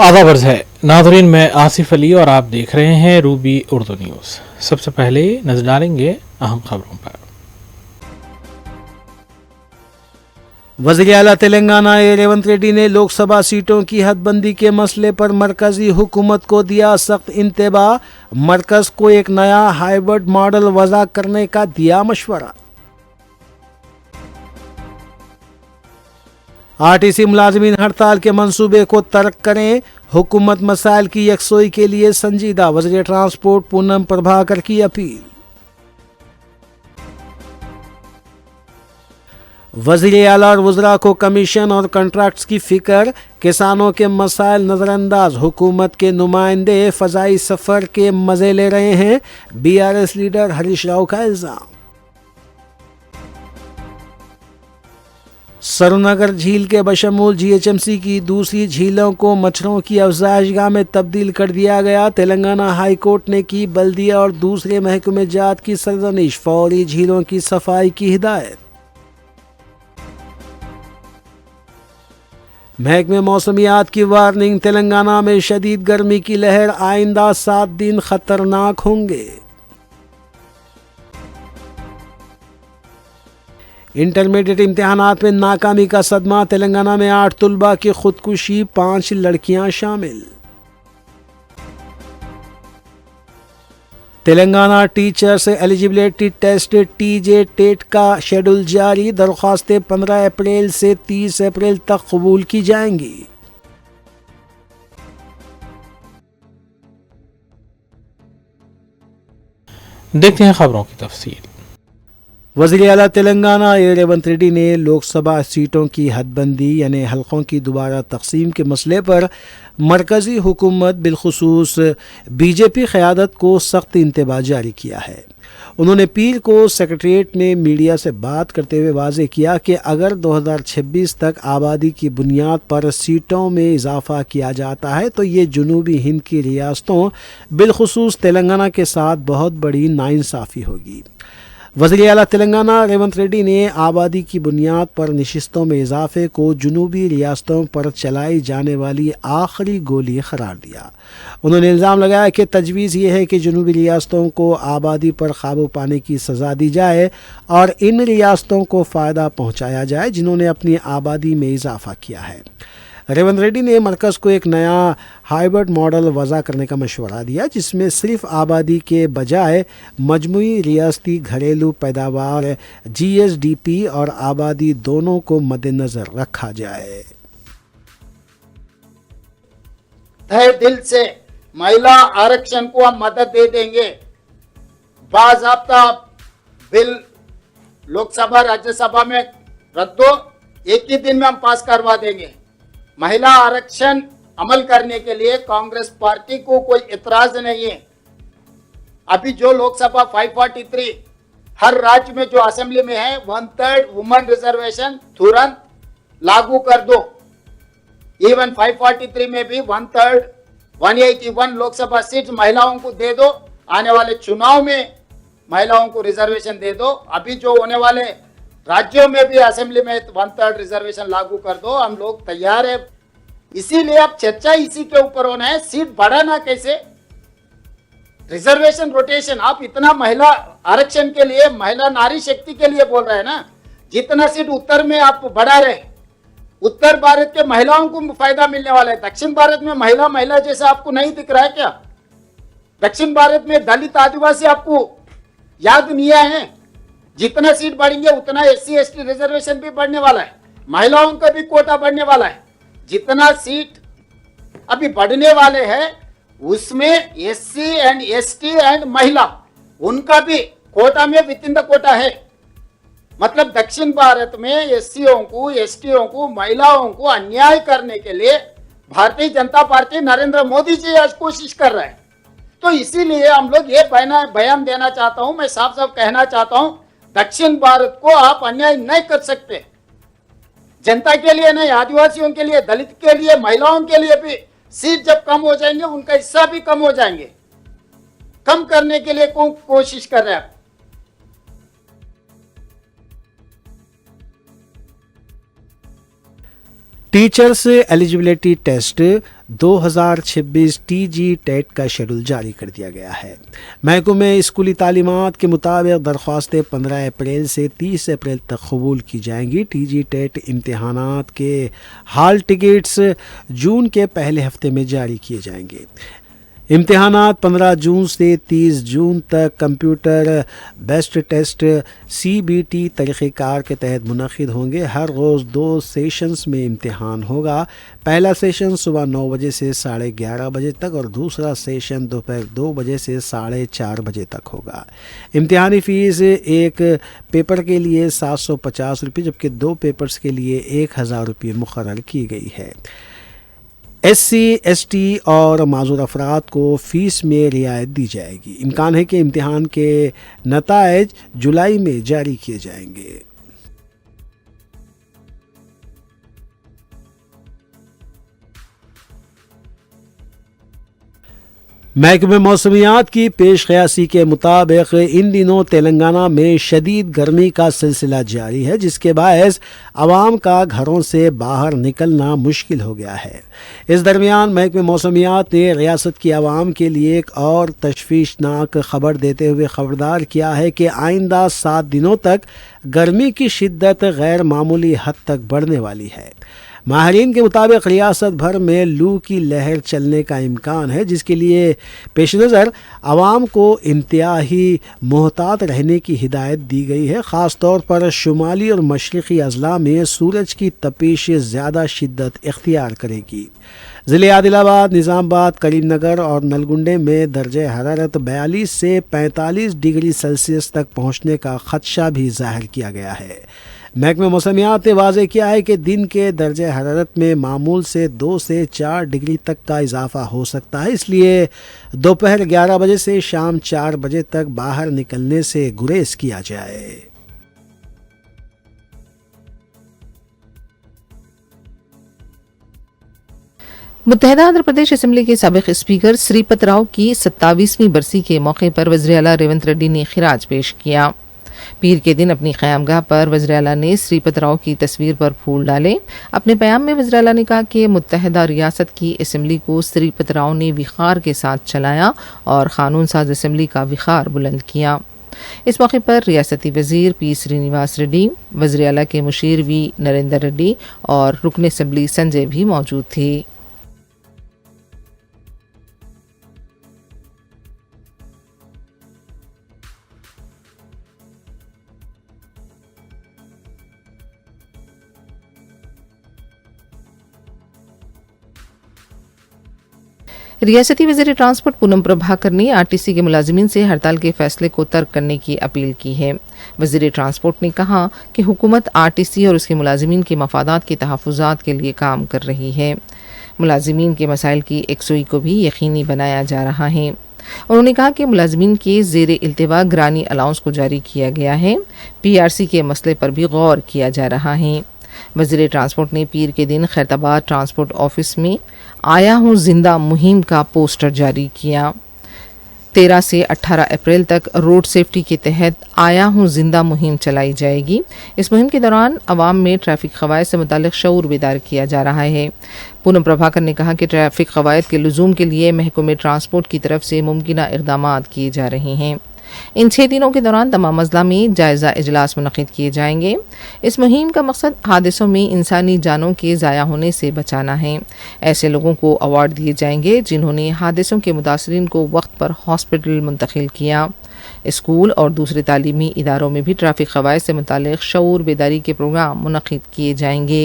आधा वर्ष है नादरीन, मैं आसिफ अली और आप देख रहे हैं रूबी उर्दू न्यूज़। सबसे पहले नजर डालेंगे अहम खबरों पर। वज़ीर आला तेलंगाना रेवंत रेड्डी ने लोकसभा सीटों की हदबंदी के मसले पर मरकजी हुकूमत को दिया सख्त इंतबाह। मरकज को एक नया हाइब्रिड मॉडल वज़ा करने का दिया मशवरा। आरटीसी मुलाजमीन हड़ताल के मंसूबे को तर्क करें, हुकूमत मसाइल की यकसोई के लिए संजीदा। वज़ीर ट्रांसपोर्ट पूनम प्रभाकर की अपील। वज़ीर आला और वज़रा को कमीशन और कॉन्ट्रैक्ट्स की फिक्र, किसानों के मसाइल नज़रअंदाज। हुकूमत के नुमाइंदे फ़ज़ाई सफ़र के मज़े ले रहे हैं, बीआरएस लीडर हरीश राव का इल्ज़ाम। सरुनगर झील के बशमूल जीएचएमसी की दूसरी झीलों को मच्छरों की अफज़ाइशगाह में तब्दील कर दिया गया। तेलंगाना हाई कोर्ट ने की बल्दिया और दूसरे महकमे जात की सरजनिश, फौरी झीलों की सफाई की हिदायत। महकमे मौसमियात की वार्निंग, तेलंगाना में शदीद गर्मी की लहर, आइंदा 7 दिन खतरनाक होंगे। इंटरमीडिएट इम्तिहानात में नाकामी का सदमा, तेलंगाना में 8 तुलबा की खुदकुशी, 5 लड़कियां शामिल। Telangana teachers eligibility test TJ TET का शेड्यूल जारी, दरख्वास्तें 15 अप्रैल से 30 अप्रैल तक कबूल की जाएंगी। देखते हैं खबरों की तफसील। वज़ीर आला तेलंगाना रेवंत रेड्डी ने लोकसभा सीटों की हदबंदी यानी हलकों की दोबारा तकसीम के मसले पर मरकज़ी हुकूमत बिलखुसूस बीजेपी क़यादत को सख्त इंतबाह जारी किया है। उन्होंने पीर को सेक्रेटरीट में मीडिया से बात करते हुए वाज़ेह किया कि अगर 2026 तक आबादी की बुनियाद पर सीटों में इजाफा किया जाता है तो ये जनूबी हिंद की रियासतों बिलखुसूस तेलंगाना के साथ बहुत बड़ी नाइंसाफ़ी होगी। वज़ीर आला तेलंगाना रेवंत रेड्डी ने आबादी की बुनियाद पर नशिस्तों में इजाफे को जनूबी रियासतों पर चलाई जाने वाली आखिरी गोली करार दिया। उन्होंने इल्ज़ाम लगाया कि तजवीज़ ये है कि जनूबी रियासतों को आबादी पर काबू पाने की सज़ा दी जाए और इन रियासतों को फ़ायदा पहुँचाया जाए जिन्होंने अपनी आबादी में इजाफा किया है। रेवंत रेड्डी ने मरकज़ को एक नया हाइब्रिड मॉडल वज़ा करने का मशवरा दिया जिसमें सिर्फ आबादी के बजाय मजमूई रियासती घरेलू पैदावार जीएसडीपी और आबादी दोनों को मद्देनज़र रखा जाए। तहे दिल से महिला आरक्षण को हम मदद दे देंगे। बाज़ाब्ता बिल लोकसभा राज्यसभा में रद्दो एक ही दिन में हम पास करवा देंगे। महिला आरक्षण अमल करने के लिए कांग्रेस पार्टी को कोई इतराज नहीं है। अभी जो लोकसभा 543 हर राज्य में जो असेंबली में है 1/3 वुमेन रिजर्वेशन तुरंत लागू कर दो। इवन 543 में भी 1/3 181 लोकसभा सीट महिलाओं को दे दो। आने वाले चुनाव में महिलाओं को रिजर्वेशन दे दो। अभी जो होने वाले राज्यों में भी असेंबली में 1/3 रिजर्वेशन लागू कर दो। हम लोग तैयार है। इसीलिए अब चर्चा इसी के ऊपर होना है, सीट बढ़ाना कैसे, रिजर्वेशन रोटेशन। आप इतना महिला आरक्षण के लिए, महिला नारी शक्ति के लिए बोल रहे हैं ना, जितना सीट उत्तर में आप बढ़ा रहे, उत्तर भारत के महिलाओं को फायदा मिलने वाला है। दक्षिण भारत में महिला महिला जैसा आपको नहीं दिख रहा है क्या? दक्षिण भारत में दलित आदिवासी आपको याद नहीं आए हैं? जितना सीट बढ़ेंगे उतना SC ST रिजर्वेशन भी बढ़ने वाला है, महिलाओं का भी कोटा बढ़ने वाला है। जितना सीट अभी बढ़ने वाले हैं उसमें SC एंड ST एंड महिला उनका भी कोटा में विद इन द कोटा है। मतलब दक्षिण भारत में SCओं को STओं को महिलाओं को अन्याय करने के लिए भारतीय जनता पार्टी नरेंद्र मोदी जी आज कोशिश कर रहा है। तो इसीलिए हम लोग ये बयान देना चाहता हूं, मैं साफ साफ कहना चाहता हूं, दक्षिण भारत को आप अन्याय नहीं कर सकते। जनता के लिए नहीं, आदिवासियों के लिए, दलित के लिए, महिलाओं के लिए भी सीट जब कम हो जाएंगे उनका हिस्सा भी कम हो जाएंगे। कम करने के लिए कोशिश कर रहे हैं। Teachers eligibility test 2026 TG TET का शेड्यूल जारी कर दिया गया है। महकमे स्कूली तालीमात के मुताबिक दरख्वास्तें 15 अप्रैल से 30 अप्रैल तक कबूल की जाएंगी। टीजी टेट इम्तहानात के हाल टिकट्स जून के पहले हफ्ते में जारी किए जाएंगे। इम्तहानात 15 जून से 30 जून तक कंप्यूटर बेस्ड टेस्ट CBT तरीक़ेकार के तहत मुनक़िद होंगे। हर रोज़ 2 सेशंस में इम्तहान होगा। पहला सेशन सुबह 9 बजे से 11:30 बजे तक और दूसरा सेशन दोपहर 2 बजे से 4:30 बजे तक होगा। इम्तहानी फ़ीस एक पेपर के लिए 750 रुपये जबकि 2 पेपर्स के लिए 1000 रुपये मुक़र्रर की गई है। SC, ST और माज़ूर अफराद को फ़ीस में रियायत दी जाएगी। इम्कान है कि इम्तिहान के नताइज जुलाई में जारी किए जाएंगे। महकमे मौसमियात की पेश क़यासी के मुताबिक इन दिनों तेलंगाना में शदीद गर्मी का सिलसिला जारी है, जिसके बायस आवाम का घरों से बाहर निकलना मुश्किल हो गया है। इस दरमियान महकमे मौसमियात ने रियासत की आवाम के लिए एक और तशवीशनाक खबर देते हुए खबरदार किया है कि आइंदा 7 दिनों तक गर्मी की शिद्दत गैर मामूली हद तक बढ़ने वाली है। माहिरीन के मुताबिक रियासत भर में लू की लहर चलने का इम्कान है, जिसके लिए पेश नज़र आवाम को इंतहाई मोहतात रहने की हिदायत दी गई है। ख़ास तौर पर शुमाली और मशरक़ी अज़ला में सूरज की तपिश ज़्यादा शिद्दत इख्तियार करेगी। ज़िले आदिलाबाद, निज़ामाबाद, करीमनगर और नलगुंडे में दर्जे हरारत 42 से 45 डिग्री सेल्सियस तक पहुँचने का ख़दशा भी ज़ाहिर किया गया है। महकमे मौसमियात ने वाज़ेह किया है कि दिन के दर्जे हरारत में मामूल से 2 से 4 डिग्री तक का इजाफा हो सकता है, इसलिए दोपहर 11 बजे से शाम 4 बजे तक बाहर निकलने से गुरेज किया जाए। मुत्तहदा आंध्र प्रदेश असेंबली के साबिक स्पीकर श्रीपत राव की 27वीं बरसी के मौके पर वज़ीर आला रेवंत रेड्डी ने खिराज पेश किया। पीर के दिन अपनी क़यामगाह पर वज़ीर आला ने श्रीपत राव की तस्वीर पर फूल डाले। अपने बयान में वज़ीर आला ने कहा कि मुत्तहदा रियासत की असेंबली को श्रीपत राव ने विखार के साथ चलाया और क़ानून साज असेंबली का विखार बुलंद किया। इस मौके पर रियासती वज़ीर P श्रीनिवास रेड्डी, वज़ीर आला के मुशीर V नरेंद्र रेड्डी और रुकन असेंबली संजय भी मौजूद थे। रियासती वज़ीर ट्रांसपोर्ट पूनम प्रभाकर ने RTC के मुलाजिमीन से हड़ताल के फैसले को तर्क करने की अपील की है। वज़ीर ट्रांसपोर्ट ने कहा कि हुकूमत RTC और उसके मुलाजिमीन के मफादात के तहफ़्फ़ुज़ात के लिए काम कर रही है। मुलाजिमीन के मसाइल की एकसुई को भी यकीनी बनाया जा रहा है। उन्होंने कहा कि मुलाजिमीन के ज़ेरे इल्तिवा ग्रानी अलाउंस को जारी किया गया है। PRC के मसले पर भी गौर किया जा रहा है। वज़ीर ट्रांसपोर्ट ने पीर के दिन खैरताबाद ट्रांसपोर्ट ऑफिस में आया हूँ जिंदा मुहिम का पोस्टर जारी किया। 13 से 18 अप्रैल तक रोड सेफ्टी के तहत आया हूँ जिंदा मुहिम चलाई जाएगी। इस मुहिम के दौरान अवाम में ट्रैफिक क़वायद से मुताल्लिक़ शऊर बेदार किया जा रहा है। पूनम प्रभाकर ने कहा कि ट्रैफिक क़वायद के लुज़ूम के लिए महकमे ट्रांसपोर्ट की तरफ से मुमकिना इक़दामात किए जा रहे हैं। इन 6 दिनों के दौरान तमाम अज़ला में जायज़ा इजलास मुनक़िद किए जाएंगे। इस मुहिम का मकसद हादसों में इंसानी जानों के ज़ाया होने से बचाना है। ऐसे लोगों को अवार्ड दिए जाएंगे जिन्होंने हादसों के मुतासरीन को वक्त पर हॉस्पिटल मुंतकिल किया। स्कूल और दूसरे तालीमी इदारों में भी ट्रैफिक क़वायद से मुताल्लिक़ शऊर बेदारी के प्रोग्राम मुनक़िद किए जाएंगे।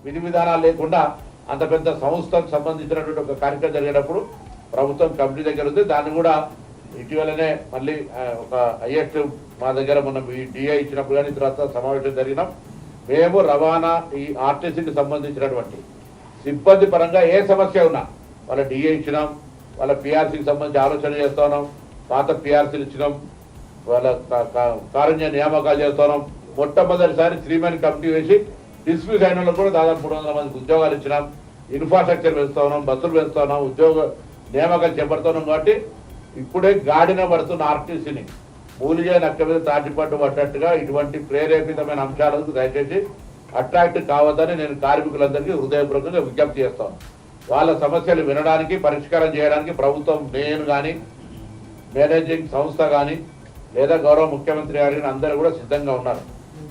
విధి విధానాలు లేకుండా అంత పెద్ద సంస్థకు సంబంధించినటువంటి ఒక కార్యక్రమం జరిగేటప్పుడు ప్రభుత్వం కమిటీ దగ్గర ఉంది. దాన్ని కూడా ఇటీవలనే మళ్ళీ ఒక హైయెస్ట్ మా దగ్గర మనం ఈ డిఐ ఇచ్చినప్పుడు కానీ తర్వాత సమావేశం జరిగినాం. మేము రవాణా ఈ ఆర్టీసీకి సంబంధించినటువంటి సిబ్బంది పరంగా ఏ సమస్య ఉన్నా వాళ్ళ డిఐ ఇచ్చినాం, వాళ్ళ పిఆర్సీకి సంబంధించి ఆలోచన చేస్తా ఉన్నాం, పాత పిఆర్సీలు ఇచ్చినాం, వాళ్ళ కారుణ్య నియామకాలు చేస్తున్నాం. మొట్టమొదటిసారి 3 మెన్ కమిటీ వేసి డిస్మిస్ అయిన వాళ్ళకు కూడా దాదాపు 300 మందికి ఉద్యోగాలు ఇచ్చినాం. ఇన్ఫ్రాస్ట్రక్చర్ పెంచుతా ఉన్నాం, బస్సులు పెంచుతా ఉన్నాం, ఉద్యోగ నియామకాలు చేపడుతున్నాం. కాబట్టి ఇప్పుడే గాడిన పడుతున్న ఆర్టీసీని మూలిజే నక్క మీద తాటిపట్టు పడ్డట్టుగా ఇటువంటి ప్రేరేపితమైన అంశాలకు దయచేసి అట్రాక్ట్ కావద్దని నేను కార్మికులందరికీ హృదయపూర్వకంగా విజ్ఞప్తి చేస్తాను. వాళ్ళ సమస్యలు వినడానికి, పరిష్కారం చేయడానికి ప్రభుత్వం, నేను కానీ, మేనేజింగ్ సంస్థ కానీ, లేదా గౌరవ ముఖ్యమంత్రి గారిని అందరూ కూడా సిద్ధంగా ఉన్నారు.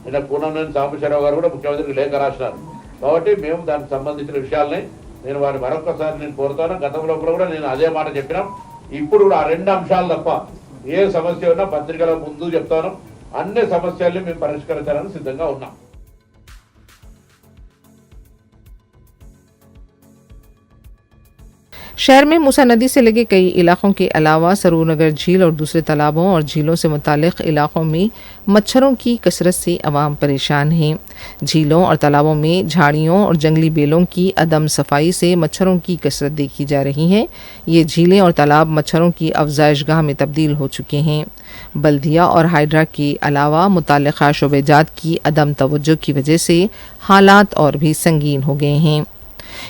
నిన్న పూర్ణనేని సాంబశివరావు గారు కూడా ముఖ్యమంత్రికి లేఖ రాసినారు. కాబట్టి మేము దానికి సంబంధించిన విషయాలని నేను వారిని మరొకసారి నేను కోరుతాను. గతంలో కూడా నేను అదే మాట చెప్పినాం. ఇప్పుడు కూడా ఆ 2 అంశాలు తప్ప ఏ సమస్య ఉన్నా పత్రికల ముందు చెప్తాను. అన్ని సమస్యల్ని మేము పరిష్కరించాలని సిద్ధంగా ఉన్నాం. शहर में मूसा नदी से लगे कई इलाकों के अलावा सरूरनगर झील और दूसरे तालाबों और झीलों से मुतालिक इलाकों में मच्छरों की कसरत से आवाम परेशान है। झीलों और तालाबों में झाड़ियों और जंगली बेलों की अदम सफाई से मच्छरों की कसरत देखी जा रही है। ये झीलें और तालाब मच्छरों की अफजाइशगाह में तब्दील हो चुके हैं। बल्दिया और हाइड्रा के अलावा मुताल्लिक़ा शोबेजात की अदम तवज्जो की वजह से हालात और भी संगीन हो गए हैं।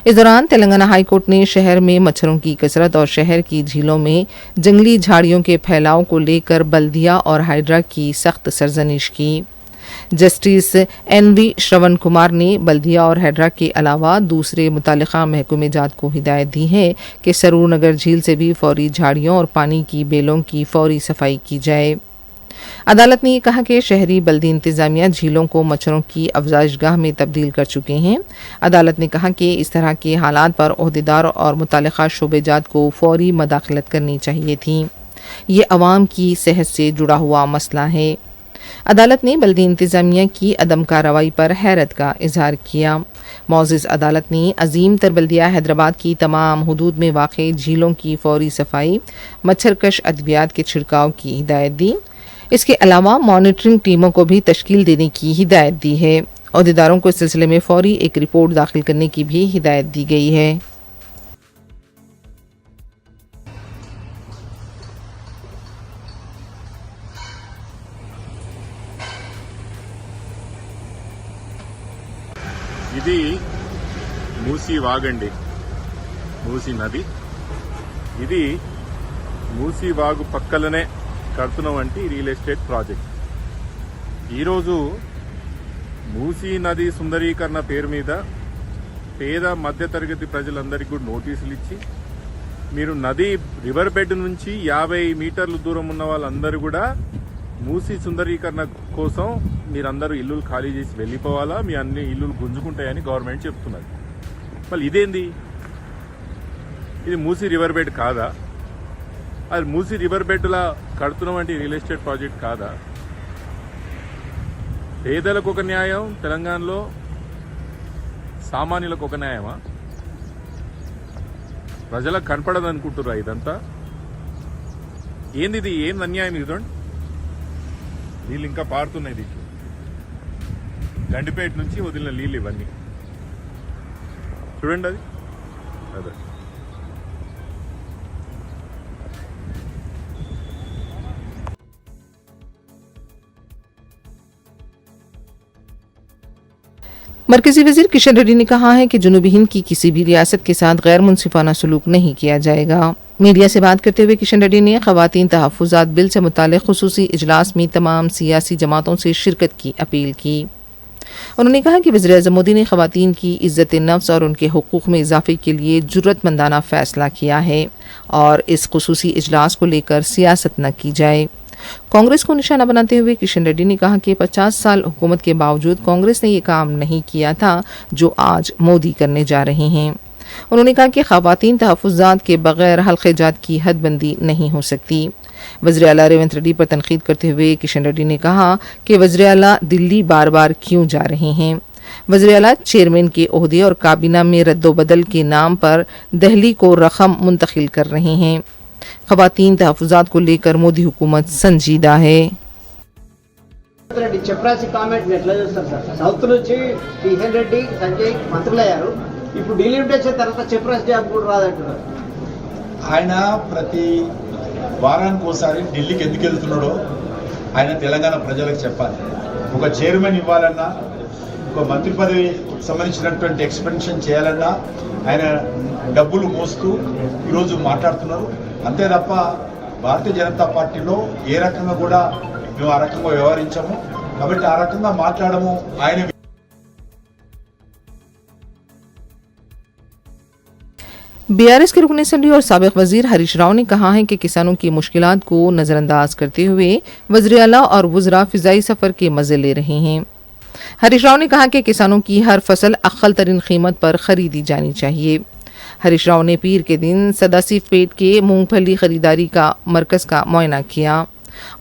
इस दौरान तेलंगाना हाई कोर्ट ने शहर में मच्छरों की कसरत और शहर की झीलों में जंगली झाड़ियों के फैलाव को लेकर बल्दिया और हाइड्रा की सख्त सरजनिश की। जस्टिस NV श्रवण कुमार ने बल्दिया और हाइड्रा के अलावा दूसरे मुताल्लिक़ा महकमे जात को हिदायत दी है कि सरूरनगर झील से भी फौरी झाड़ियों और पानी की बेलों की फौरी सफाई की जाए। अदालत ने ये कहा कि शहरी बल्दी इंतजामिया झीलों को मच्छरों की अफजाइशगाह में तब्दील कर चुके हैं। अदालत ने कहा कि इस तरह के हालात पर ओहदेदार और मुताल्लिक़ा शोबेजात को फौरी मदाखलत करनी चाहिए थी। ये अवाम की सेहत से जुड़ा हुआ मसला है। अदालत ने बल्दी इंतजामिया की अदम कार्रवाई पर हैरत का इजहार किया। मौजिज़ अदालत ने अजीम तर बल्दिया हैदराबाद की तमाम हुदूद में वाक़ झीलों की फौरी सफाई, मच्छरकश अद्वियात के छिड़काव की हिदायत दी। इसके अलावा मॉनिटरिंग टीमों को भी तश्कील देने की हिदायत दी है। अहदेदारों को इस सिलसिले में फौरी एक रिपोर्ट दाखिल करने की भी हिदायत दी गई है। ఇది మూసీ వాగండి, మూసీ నది. ఇది మూసీ వాగు పక్కలనే కడుతున్న వంటి రియల్ ఎస్టేట్ ప్రాజెక్ట్. ఈరోజు మూసీ నది సుందరీకరణ పేరు మీద పేద మధ్యతరగతి ప్రజలందరికీ కూడా నోటీసులు ఇచ్చి, మీరు నది రివర్ బెడ్ నుంచి 50 మీటర్ల దూరం ఉన్న వాళ్ళందరూ కూడా మూసీ సుందరీకరణ కోసం మీరందరూ ఇల్లులు ఖాళీ చేసి వెళ్ళిపోవాలా, మీ అన్ని ఇల్లులు గుంజుకుంటాయని గవర్నమెంట్ చెప్తున్నది. మళ్ళీ ఇదేంది? ఇది మూసీ రివర్ బెడ్ కాదా? అది మూసీ రివర్ బెడ్లా కడుతున్న వంటి రియల్ ఎస్టేట్ ప్రాజెక్ట్ కాదా? పేదలకు ఒక న్యాయం తెలంగాణలో, సామాన్యులకు ఒక న్యాయమా? ప్రజలకు కనపడదనుకుంటురా ఇదంతా? ఏంది ఇది? ఏంది అన్యాయం? ఇదండి నీళ్ళు ఇంకా పారుతున్నాయి దీంట్లో. గండిపేట నుంచి వదిలిన నీళ్ళు ఇవన్నీ చూడండి. అది అదే मरकजी वजीर किशन रेड्डी ने कहा है कि जुनूबी हिंद की किसी भी रियासत के साथ गैर मुनसिफाना सलूक नहीं किया जाएगा। मीडिया से बात करते हुए किशन रेड्डी ने ख़वातीन तहफ़्फ़ुज़ात बिल से मुताल्लिक़ ख़ुसूसी इजलास में तमाम सियासी जमातों से शिरकत की अपील की। उन्होंने कहा कि वज़ीर-ए-आज़म मोदी ने ख़वातीन की इज़्ज़त नफ्स और उनके हुकूक़ में इजाफ़े के लिए जुर्रतमंदाना फ़ैसला किया है और इस ख़ुसूसी इजलास को लेकर सियासत न की जाए। कांग्रेस को निशाना बनाते हुए किशन रेड्डी ने कहा कि 50 साल हुकूमत के बावजूद कांग्रेस ने ये काम नहीं किया था जो आज मोदी करने जा रहे हैं। उन्होंने कहा कि ख़वातीन तहफ़्फ़ुज़ात के बगैर हल्क़े जात की हदबंदी नहीं हो सकती। वज़ीर आला रेवंत रेड्डी पर तनक़ीद करते हुए किशन रेड्डी ने कहा कि वज़ीर आला दिल्ली बार बार क्यों जा रहे हैं। वज़ीर आला चेयरमैन के ओहदे और काबीना में रद्दोबदल के नाम पर दिल्ली को रकम मुंतकिल कर रहे हैं। ख़वातीन तहफ़्फ़ुज़ात को लेकर मोदी हुकूमत संजीदा है। చెప్పరాసి కామెంట్ ఎట్లా చూస్తారు సార్? సౌత్ నుంచి కిషన్ రెడ్డి సంజయ్ మంత్రులయ్యారు, ఇప్పుడు ఢిల్లీ వచ్చిన తర్వాత చెప్పరాసి జాబ్ కూడా రాదంటున్నారు. ఆయన ప్రతి వారానికి ఒకసారి ఢిల్లీకి ఎందుకు వెళ్తున్నాడో ఆయన తెలంగాణ ప్రజలకు చెప్పాలి. ఒక చైర్మన్ ఇవ్వాలన్నా, ఒక మంత్రి పదవి సంబంధించినటువంటి ఎక్స్పెన్షన్ చేయాలన్నా ఆయన డబ్బులు మోస్తూ ఈరోజు మాట్లాడుతున్నారు. అంతే తప్ప భారతీయ జనతా పార్టీలో ఏ రకంగా కూడా మేము ఆ రకంగా వ్యవహరించాము. కాబట్టి ఆ రకంగా మాట్లాడము ఆయన बीआरएस के रुकन असेंबली और साबिक वजीर हरीश राव ने कहा है कि किसानों की मुश्किलात को नजरअंदाज करते हुए वज़ीर आला और वुज़रा फिजाई सफर के मजे ले रहे हैं। हरीश राव ने कहा कि किसानों की हर फसल अक्ल तरीन कीमत पर खरीदी जानी चाहिए। हरीश राव ने पीर के दिन सदासिफ पेट के मूंगफली खरीदारी का मरकज का मुआयना किया।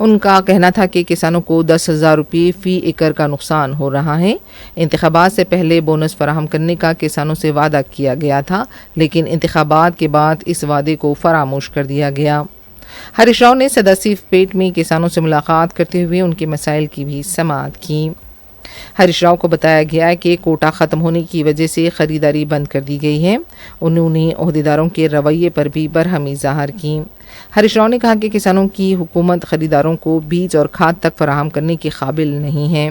उनका कहना था कि किसानों को 10,000 रुपये फी एकड़ का नुकसान हो रहा है। इंतखाबात से पहले बोनस फराहम करने का किसानों से वादा किया गया था, लेकिन इंतखाबात के बाद इस वादे को फरामोश कर दिया गया। हरीश राव ने सदासिफ पेट में किसानों से मुलाकात करते हुए उनके मसाइल की भी समाअत की। हरीश राव को बताया गया है कि कोटा ख़त्म होने की वजह से ख़रीदारी बंद कर दी गई है। उन्होंने ओहदेदारों के रवैये पर भी बरहमी ज़ाहिर की। हरीश राव ने कहा कि किसानों की हुकूमत ख़रीदारों को बीज और खाद तक फराहम करने के काबिल नहीं है।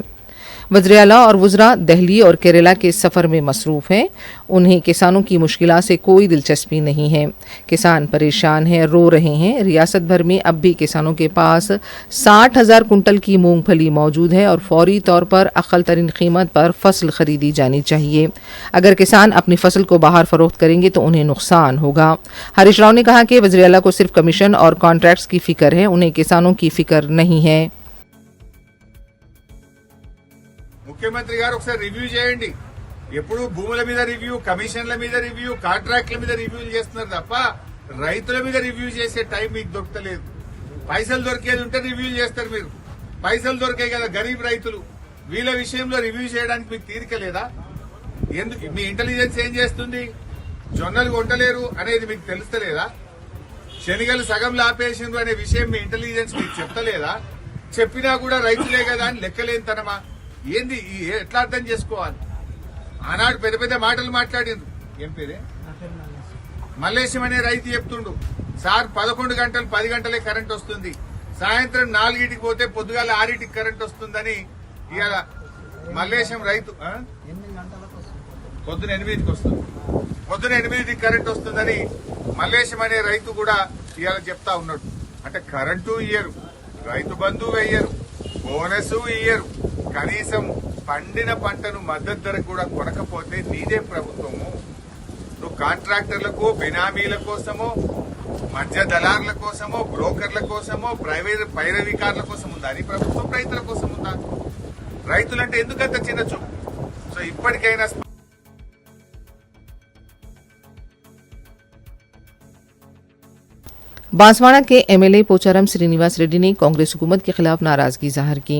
वज़ीर आला और वुज़रा दिल्ली और केरला के सफ़र में मसरूफ़ हैं। उन्हें किसानों की मुश्किलात से कोई दिलचस्पी नहीं है। किसान परेशान हैं, रो रहे हैं। रियासत भर में अब भी किसानों के पास 60,000 कुंटल की मूंगफली मौजूद है और फौरी तौर पर अक़ल तरीन कीमत पर फसल खरीदी जानी चाहिए। अगर किसान अपनी फसल को बाहर फरोख्त करेंगे तो उन्हें नुकसान होगा। हरीश राव ने कहा कि वज़ीर आला को सिर्फ कमीशन और कॉन्ट्रैक्ट्स की फ़िक्र है, उन्हें किसानों की फ़िक्र नहीं है। ముఖ్యమంత్రి గారు ఒకసారి రివ్యూ చేయండి. ఎప్పుడు భూముల మీద రివ్యూ, కమిషన్ల మీద రివ్యూ, కాంట్రాక్ట్ల మీద రివ్యూలు చేస్తున్నారు తప్ప రైతుల మీద రివ్యూ చేసే టైం మీకు దొరకలేదు. పైసలు దొరికేది ఉంటే రివ్యూలు చేస్తారు మీరు. పైసలు దొరికాయి కదా గరీబ్ రైతులు, వీళ్ళ విషయంలో రివ్యూ చేయడానికి మీకు తీరిక లేదా? ఎందుకు మీ ఇంటెలిజెన్స్ ఏం చేస్తుంది? జొన్నలు కొంటలేరు అనేది మీకు తెలుస్తలేదా? శనిగలు సగంలో ఆపేసిండ్రు అనే విషయం మీ ఇంటెలిజెన్స్ మీకు చెప్తలేదా? చెప్పినా కూడా రైతులే కదా అని లెక్కలేనితనమా? ఏంది ఎట్లా అర్థం చేసుకోవాలి? ఆనాడు పెద్ద పెద్ద మాటలు మాట్లాడిండ్రు. ఏం పేరే మల్లేశం అనే రైతు చెప్తుండు, సార్ 11 గంటలు 10 గంటలే కరెంట్ వస్తుంది, సాయంత్రం 4కి పోతే పొద్దుగాల 6కి కరెంట్ వస్తుందని ఇవాళ మల్లేశం రైతు పొద్దున 8కి వస్తుంది, పొద్దున 8కి కరెంట్ వస్తుందని మల్లేశం అనే రైతు కూడా ఇవాళ చెప్తా ఉన్నాడు. అంటే కరెంటు ఇయ్యరు, రైతు బంధు వేయరు, బోనస్ ఇయ్యరు, కనీసం పండిన పంటను మద్దతు ధర కూడా కొనకపోతే నీదే ప్రభుత్వము. నువ్వు కాంట్రాక్టర్లకు, బినామీల కోసమో, మధ్య దళారుల కోసమో, బ్రోకర్ల కోసమో, ప్రైవేట్ పైరవికారుల కోసం ఉందా నీ ప్రభుత్వం? రైతుల కోసం ఉందా? రైతులంటే ఎందుకంత చిన్న చూపు? సో ఇప్పటికైనా बांसवाड़ा के एमएलए पोचाराम श्रीनिवास रेड्डी ने कांग्रेस हुकूमत के खिलाफ नाराजगी जाहिर की।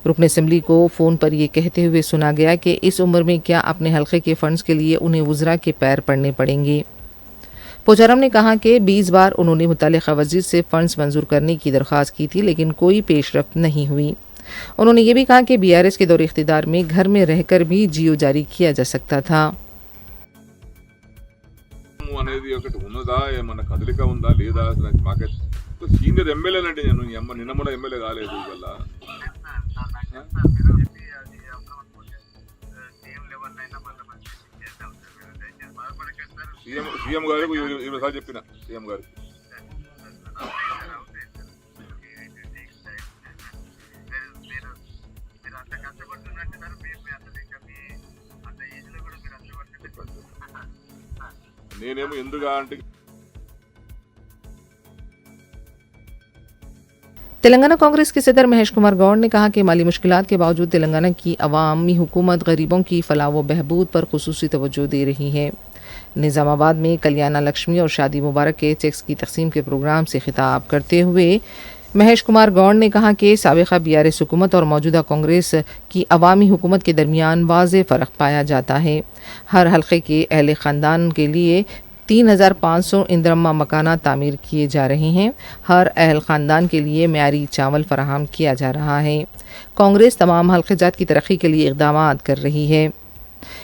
रुकन असेंबली को फ़ोन पर यह कहते हुए सुना गया कि इस उम्र में क्या अपने हल्के के फंड्स के लिए उन्हें वुज़रा के पैर पड़ने पड़ेंगे। पोचाराम ने कहा कि 20 बार उन्होंने मुतल्लिका वज़ीर से फंड्स मंजूर करने की दरख्वास्त की थी, लेकिन कोई पेशरफ्त नहीं हुई। उन्होंने ये भी कहा कि बीआरएस के दौरे इख्तिदार में घर में रहकर भी जियो जारी किया जा सकता था। అనేది ఒకటి ఉన్నదా, ఏమన్నా కదలిక ఉందా లేదా? మాకైతే సీనియర్ ఎమ్మెల్యేలంటే నేను నిన్న మొన్న ఎమ్మెల్యే కాలేదు. వల్ల సీఎం గారికి 20 సార్లు చెప్పిన, సీఎం గారికి నేనేమో ఎందుగా అంటే तेलंगाना कांग्रेस के सदर महेश कुमार गौड़ ने कहा कि माली मुश्किलात के बावजूद तेलंगाना की अवामी हुकूमत गरीबों की फलाह व बहबूद पर खुसूसी तवज्जो दे रही है। निज़ामाबाद में कल्याणा लक्ष्मी और शादी मुबारक के चेक्स की तकसीम के प्रोग्राम से खिताब करते हुए महेश कुमार गौड़ ने कहा कि साबिक़ा बीआरएस हुकूमत और मौजूदा कांग्रेस की अवामी हुकूमत के दरमियान वाज़ेह फ़र्क पाया जाता है। हर हल्के के अहले ख़ानदान के लिए 3,500 इंदरम्मा मकाना तामीर किए जा रहे हैं। हर अहल ख़ानदान के लिए मेयारी चावल फराहम किया जा रहा है। कांग्रेस तमाम हल्के जात की तरक्की के लिए इक़दामात कर रही है।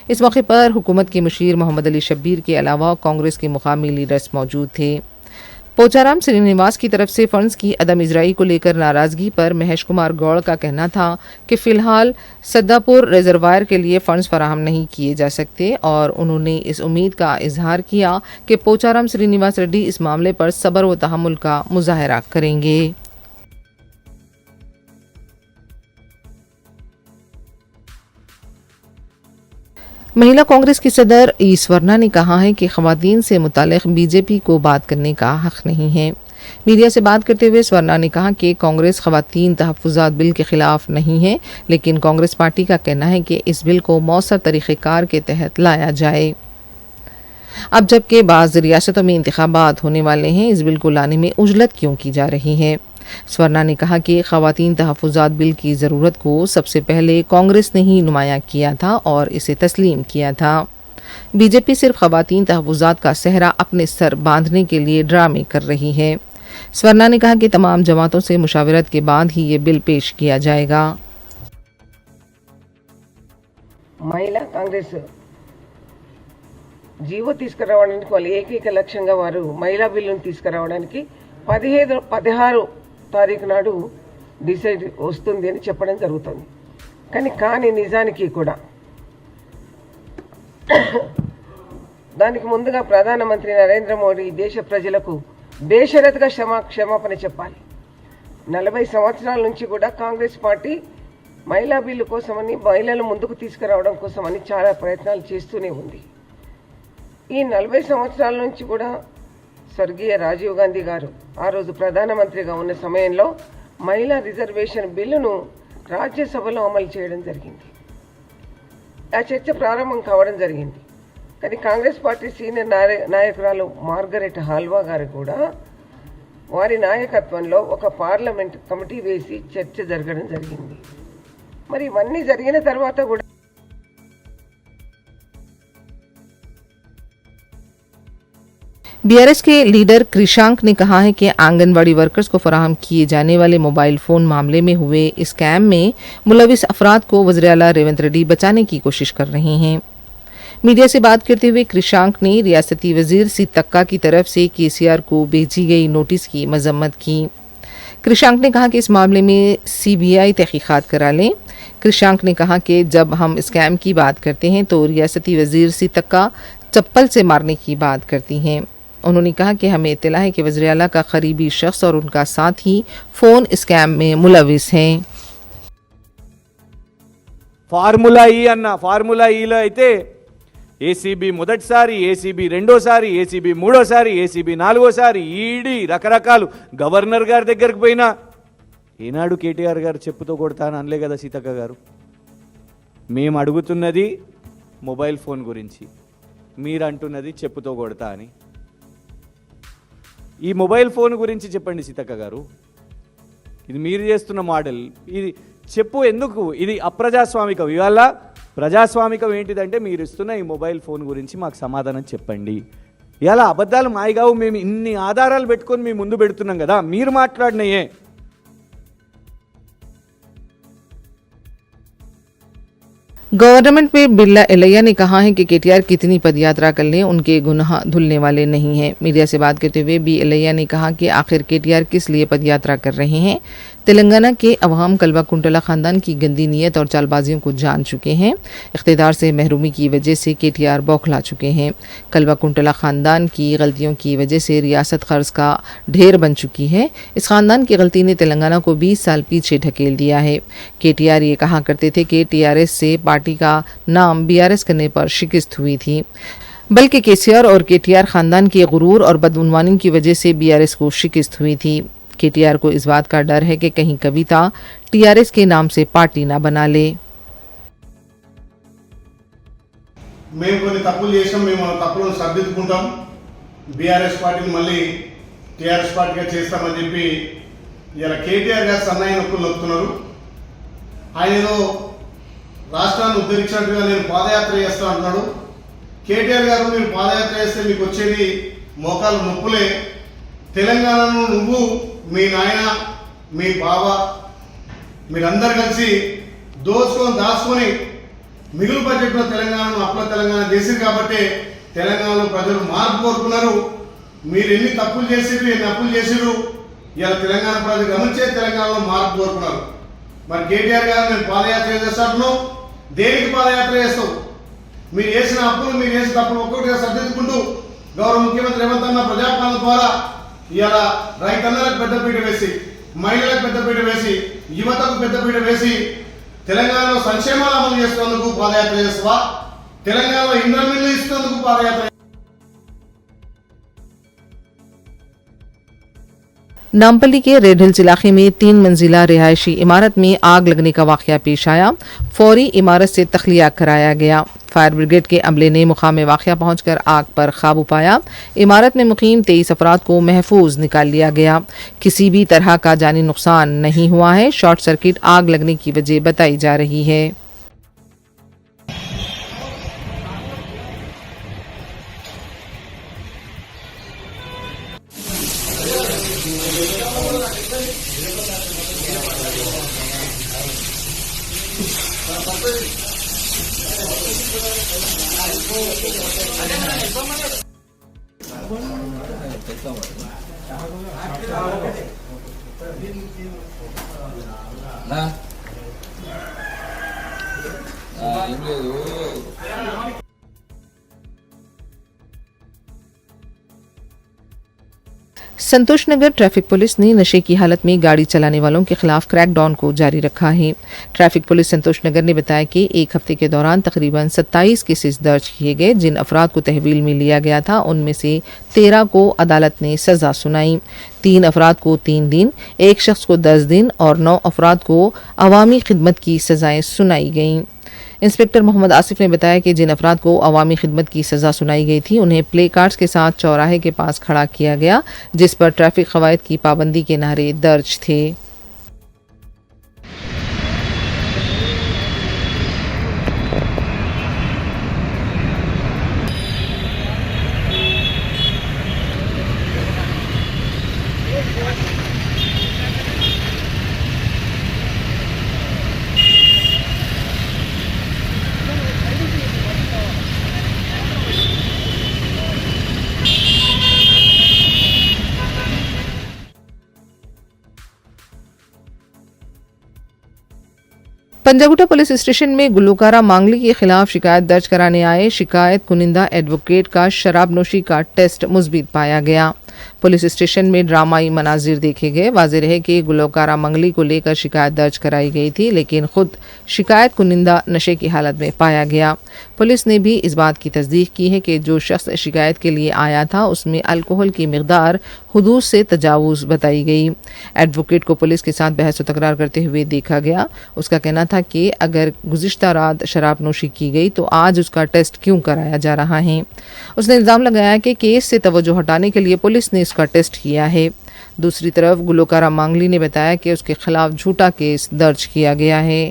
इस मौके पर हुकूमत के मुशीर मोहम्मद अली शब्बीर के अलावा कांग्रेस के मुकामी लीडर्स मौजूद थे। पोचाराम श्रीनिवास की तरफ से फंड्स की अदम इजराई को लेकर नाराजगी पर महेश कुमार गौड़ का कहना था कि फ़िलहाल सद्दापुर रिजर्वायर के लिए फंड्स फराहम नहीं किए जा सकते और उन्होंने इस उम्मीद का इजहार किया कि पोचाराम श्रीनिवास रेड्डी इस मामले पर सब्र व तहम्मुल का मुजाहरा करेंगे। महिला कांग्रेस की सदर ई स्वर्णा ने कहा है कि खवातीन से मुतालिक बीजेपी को बात करने का हक नहीं है। मीडिया से बात करते हुए स्वर्णा ने कहा कि कांग्रेस खवातीन तहफ़्फ़ुज़ात बिल के खिलाफ नहीं है, लेकिन कांग्रेस पार्टी का कहना है कि इस बिल को मौसर तरीक़ेकार के तहत लाया जाए। अब जबकि बाज़ रियासतों में इंतखाबात होने वाले हैं, इस बिल को लाने में उजलत क्यों की जा रही है। स्वर्णा ने कहा कि खवातीन तहफ़्फ़ुज़ात बिल की ज़रूरत को सबसे पहले कांग्रेस ने ही नुमायां किया था और इसे तस्लीम किया था। बीजेपी सिर्फ खवातीन तहफ़्फ़ुज़ात का सहरा अपने सर बांधने के लिए ड्रामे कर रही है। स्वर्णा ने कहा कि तमाम जमातों से मुशावरत के बाद ही ये बिल पेश किया जाएगा। महिला कांग्रेस జీవో తీసుకురావడానికి వాళ్ళు ఏకైక లక్ష్యంగా వారు మహిళా బిల్లును తీసుకురావడానికి 16 తారీఖు నాడు డిసైడ్ వస్తుంది అని చెప్పడం జరుగుతుంది. కానీ నిజానికి కూడా దానికి ముందుగా ప్రధానమంత్రి నరేంద్ర మోడీ దేశ ప్రజలకు బేషరతుగా క్షమాపణ చెప్పాలి. 40 సంవత్సరాల నుంచి కూడా కాంగ్రెస్ పార్టీ మహిళా బిల్లు కోసమని మహిళలను ముందుకు తీసుకురావడం కోసమని చాలా ప్రయత్నాలు చేస్తూనే ఉంది. ఈ 40 సంవత్సరాల నుంచి కూడా స్వర్గీయ రాజీవ్ గాంధీ గారు ఆ రోజు ప్రధానమంత్రిగా ఉన్న సమయంలో మహిళా రిజర్వేషన్ బిల్లును రాజ్యసభలో అమలు చేయడం జరిగింది. ఆ చర్చ ప్రారంభం కావడం జరిగింది. కానీ కాంగ్రెస్ పార్టీ సీనియర్ నాయకురాలు మార్గరెట్ హాల్వా గారు కూడా వారి నాయకత్వంలో ఒక పార్లమెంట్ కమిటీ వేసి చర్చ జరగడం జరిగింది. మరి ఇవన్నీ జరిగిన తర్వాత కూడా बीआरएस के लीडर कृषांक ने कहा है कि आंगनवाड़ी वर्कर्स को फराहम किए जाने वाले मोबाइल फ़ोन मामले में हुए स्कैम में मुलविस अफराद को वज़ीर-ए-आला रेवंत रेड्डी बचाने की कोशिश कर रहे हैं। मीडिया से बात करते हुए कृषांक ने रियासती वज़ीर सीतक्का की तरफ से केसीआर को भेजी गई नोटिस की मजम्मत की। कृषांक ने कहा कि इस मामले में सीबीआई तहकीकात करा लें। कृषांक ने कहा कि जब हम स्कैम की बात करते हैं तो रियासती वज़ीर सीतक्का चप्पल से मारने की बात करती हैं। उन्होंने कहा कि हमें इत्तला है कि वज़ीर-ए-आला का करीबी शख्स और उनका साथी फ़ोन स्कैम में मुलविस हैं। ఫార్ములా ఈ అన్న ఫార్ములా ఈలో అయితే ఏసీబీ మొదటిసారి, ఏసీబీ రెండోసారి, ఏసీబీ మూడోసారి, ఏసీబీ నాలుగోసారి, ఈడీ రకరకాలు గవర్నర్ గారి దగ్గరికి పోయినా ఏనాడు కేటీఆర్ గారు చెప్పుతో కొడతా అని అనలే కదా సీతక్క గారు. మేము అడుగుతున్నది మొబైల్ ఫోన్ గురించి, మీరు అంటున్నది చెప్పుతో కొడతా అని. ఈ మొబైల్ ఫోన్ గురించి చెప్పండి సీతక్క గారు. ఇది మీరు చేస్తున్న మోడల్, ఇది చెప్పు ఎందుకు ఇది అప్రజాస్వామికం. ఇవాళ ప్రజాస్వామికం ఏంటిదంటే మీరు ఇస్తున్న ఈ మొబైల్ ఫోన్ గురించి మాకు సమాధానం చెప్పండి. ఇలా అబద్ధాలు మాయగావు. మేము ఇన్ని ఆధారాలు పెట్టుకొని మీ ముందు పెడుతున్నాం కదా, మీరు మాట్లాడినయే. गवर्नमेंट में बिरला एलैया ने कहा है कि केटीआर कितनी पदयात्रा कर लें उनके गुनाह धुलने वाले नहीं हैं। मीडिया से बात करते हुए बी एलैया ने कहा कि आखिर केटीआर किस लिए पदयात्रा कर रहे हैं। तेलंगाना के अवाम कलवा कुंटला ख़ानदान की गंदी नीयत और चालबाजियों को जान चुके हैं। इख्तिदार से महरूमी की वजह से केटीआर बौखला चुके हैं। कलवा कुंटला ख़ानदान की गलतियों की वजह से रियासत कर्ज का ढेर बन चुकी है। इस ख़ानदान की गलती ने तेलंगाना को 20 साल पीछे ढकेल दिया है। केटीआर ये कहा करते थे कि टीआरएस से पार्टी का नाम बीआरएस करने पर शिकस्त हुई थी, बल्कि केसीआर और केटीआर ख़ानदान के गुरूर और बदउनवानी की वजह से बीआरएस को शिकस्त हुई थी। केटीआर को इस बात का डर है कि कहीं कविता टीआरएस के नाम से पार्टी ना बना ले। మేము కొన్ని తప్పులు చేసాం, మేము ఆ తప్పులను సరిదిద్దుకుంటాం, బీఆర్ఎస్ పార్టీని మళ్ళీ టీఆర్ఎస్ పార్టీగా చేస్తామని చెప్పి ఇలా కేటీఆర్ గారు సన్నాయి నొక్కులు నొక్కుతున్నారు. ఆయన ఏదో రాష్ట్రాన్ని ఉద్ధరించినట్టుగా నేను పాదయాత్ర చేస్తా అంటున్నాడు. కేటీఆర్ గారు మీరు పాదయాత్ర చేస్తే మీకు వచ్చేది మోకాలు నొప్పులే. తెలంగాణను నువ్వు, మీ నాయన, మీ బావ మీరందరూ కలిసి దాచుకొని మిగులు బడ్జెట్లో తెలంగాణను అప్పుల తెలంగాణ చేసింది కాబట్టి తెలంగాణలో ప్రజలు మార్పు కోరుకున్నారు. మీరు ఎన్ని తప్పులు చేసిరు, ఎన్ని అప్పులు చేసిరు, ఇలా తెలంగాణ ప్రజలు గమనించే తెలంగాణలో మార్పు కోరుకున్నారు. మరి కేటీఆర్ గారు నేను పాదయాత్ర చేస్తాను, దేనికి పాదయాత్ర చేస్తావు? మీరు చేసిన అప్పులు, మీరు చేసిన తప్పులు ఒక్కొక్కటిగా సరిదిద్దుకుంటూ గౌరవ ముఖ్యమంత్రి రేవంత్ అన్న ప్రజాపాలన ద్వారా ఇవాళ రైతన్నలకు పెద్దపీట వేసి, మహిళలకు పెద్దపీట వేసి, యువతకు పెద్దపీట వేసి తెలంగాణలో సంక్షేమాలు అమలు చేస్తున్నందుకు పాదయాత్ర చేస్తావా? తెలంగాణలో ఇంద్రమిల్లు ఇస్తున్నందుకు పాదయాత్ర. नामपल्ली के रेड हिल्स इलाके में 3 मंजिला रिहायशी इमारत में आग लगने का वाकया पेश आया। फौरी इमारत से तखलिया कराया गया। फायर ब्रिगेड के अमले ने मुकाम वाकया पहुंचकर आग पर काबू पाया। इमारत में मुकीम 23 अफराद को महफूज निकाल लिया गया। किसी भी तरह का जानी नुकसान नहीं हुआ है। शॉर्ट सर्किट आग लगने की वजह बताई जा रही है। संतोषनगर ट्रैफिक पुलिस ने नशे की हालत में गाड़ी चलाने वालों के खिलाफ क्रैकडाउन को जारी रखा है। ट्रैफिक पुलिस संतोषनगर ने बताया कि एक हफ्ते के दौरान तकरीबन 27 केसेस दर्ज किए गए। जिन अफराद को तहवील में लिया गया था उनमें से 13 को अदालत ने सजा सुनाई। 3 अफराद को 3 दिन, 1 शख्स को 10 दिन और 9 अफराद को अवामी खिदमत की सजाएं सुनाई गईं। इंस्पेक्टर मोहम्मद आसिफ ने बताया कि जिन अफराद को अवामी खिदमत की सज़ा सुनाई गई थी उन्हें प्ले कार्ड्स के साथ चौराहे के पास खड़ा किया गया, जिस पर ट्रैफिक क़वायद की पाबंदी के नारे दर्ज थे। पंजागुटा पुलिस स्टेशन में गुलकारा मांगली के खिलाफ शिकायत दर्ज कराने आए शिकायत कुनिंदा एडवोकेट का शराबनोशी का टेस्ट मुस्बित पाया गया। पुलिस स्टेशन में ड्रामाई मनाजिर देखे गए। वाज़ेह है कि गुलकारा मंगली को लेकर शिकायत दर्ज कराई गई थी, लेकिन खुद शिकायत कुनिंदा नशे की हालत में पाया गया। पुलिस ने भी इस बात की तस्दीक की है कि जो शख्स शिकायत के लिए आया था उसमें अल्कोहल की मिकदार हुदूद से तजावुज़ बताई गई। एडवोकेट को पुलिस के साथ बहस व तकरार करते हुए देखा गया। उसका कहना था कि अगर गुज़िश्ता रात शराब नोशी की गई तो आज उसका टेस्ट क्यों कराया जा रहा है। उसने इल्ज़ाम लगाया कि केस से तवज्जो हटाने के लिए पुलिस ने इसका टेस्ट किया है। दूसरी तरफ गुलकारा मांगली ने बताया कि उसके खिलाफ झूठा केस दर्ज किया गया है।